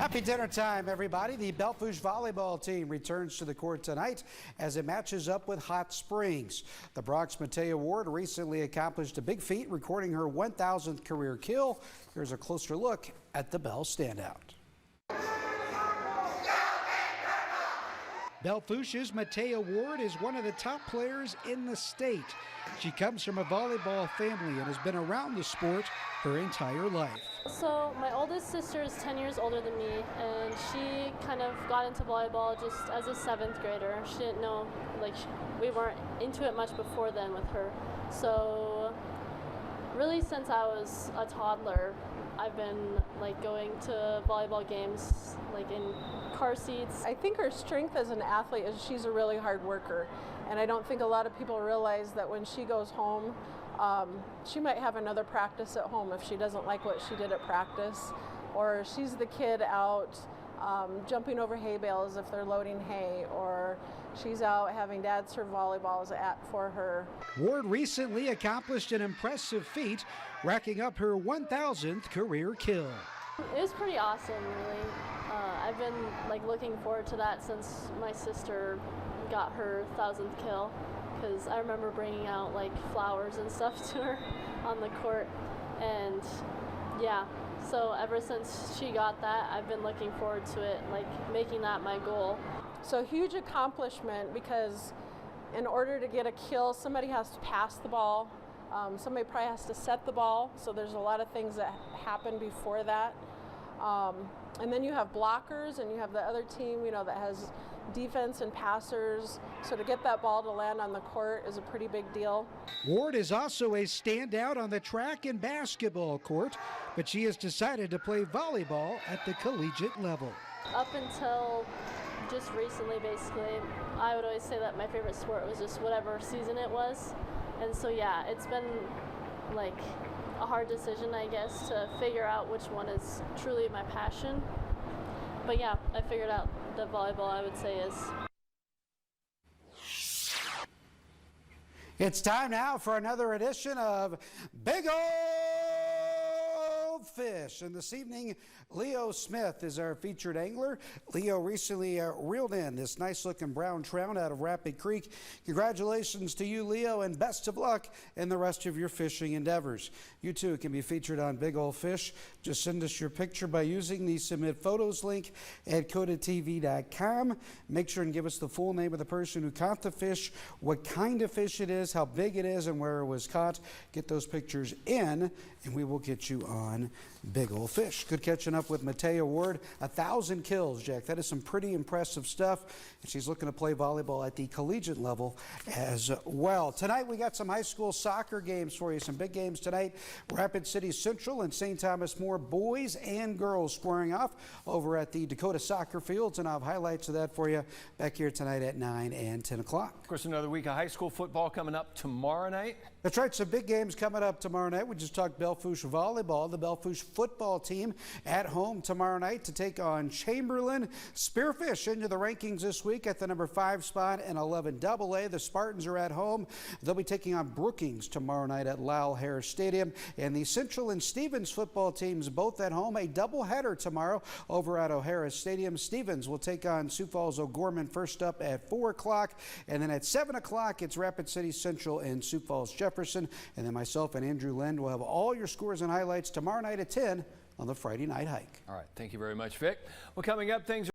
Happy dinner time, everybody. The Belle volleyball team returns to the court tonight as it matches up with Hot Springs. The Bronx Mataya Ward recently accomplished a big feat, recording her 1,000th career kill. Here's a closer look at the Belle standout. Belle Fourche's Mataya Ward is one of the top players in the state. She comes from a volleyball family and has been around the sport her entire life. So my oldest sister is 10 years older than me, and she kind of got into volleyball just as a 7th grader. She didn't know, we weren't into it much before then with her. So really since I was a toddler, I've been going to volleyball games in car seats. I think her strength as an athlete is she's a really hard worker, and I don't think a lot of people realize that when she goes home, she might have another practice at home if she doesn't like what she did at practice, or she's the kid out jumping over hay bales if they're loading hay, or she's out having dad serve volleyballs for her. Ward recently accomplished an impressive feat, racking up her 1,000th career kill. It was pretty awesome, really. I've been looking forward to that since my sister got her 1,000th kill, because I remember bringing out flowers and stuff to her on the court, and yeah, so ever since she got that, I've been looking forward to it, making that my goal. So huge accomplishment, because in order to get a kill, somebody has to pass the ball. Somebody probably has to set the ball, so there's a lot of things that happen before that. And then you have blockers, and you have the other team, that has defense and passers. So to get that ball to land on the court is a pretty big deal. Ward is also a standout on the track and basketball court, but she has decided to play volleyball at the collegiate level. Up until just recently, basically, I would always say that my favorite sport was just whatever season it was. And so yeah, it's been a hard decision, I guess, to figure out which one is truly my passion. But yeah, I figured out that volleyball, I would say, is. It's time now for another edition of Big Old Fish. And this evening, Leo Smith is our featured angler. Leo recently reeled in this nice-looking brown trout out of Rapid Creek. Congratulations to you, Leo, and best of luck in the rest of your fishing endeavors. You too can be featured on Big Old Fish. Just send us your picture by using the Submit Photos link at KOTATV.com. Make sure and give us the full name of the person who caught the fish, what kind of fish it is, how big it is, and where it was caught. Get those pictures in, and we will get you on Big Old Fish. Good catching up with Mataya Ward. 1,000 kills, Jack. That is some pretty impressive stuff. And she's looking to play volleyball at the collegiate level as well. Tonight we got some high school soccer games for you. Some big games tonight. Rapid City Central and St. Thomas More boys and girls squaring off over at the Dakota Soccer Fields. And I'll have highlights of that for you back here tonight at 9 and 10 o'clock. Of course, another week of high school football coming up tomorrow night. That's right. Some big games coming up tomorrow night. We just talked Belle Fourche volleyball. The Belle Fourche football team at home tomorrow night to take on Chamberlain. Spearfish into the rankings this week at the number 5 spot in 11AA. The Spartans are at home. They'll be taking on Brookings tomorrow night at Lyle Harris Stadium. And the Central and Stevens football teams both at home. A doubleheader tomorrow over at O'Hara Stadium. Stevens will take on Sioux Falls O'Gorman first up at 4 o'clock. And then at 7 o'clock, it's Rapid City Central and Sioux Falls Jefferson. And then myself and Andrew Lind will have all your scores and highlights tomorrow night at 10 on the Friday Night Hike. All right. Thank you very much, Vic. Well, coming up, things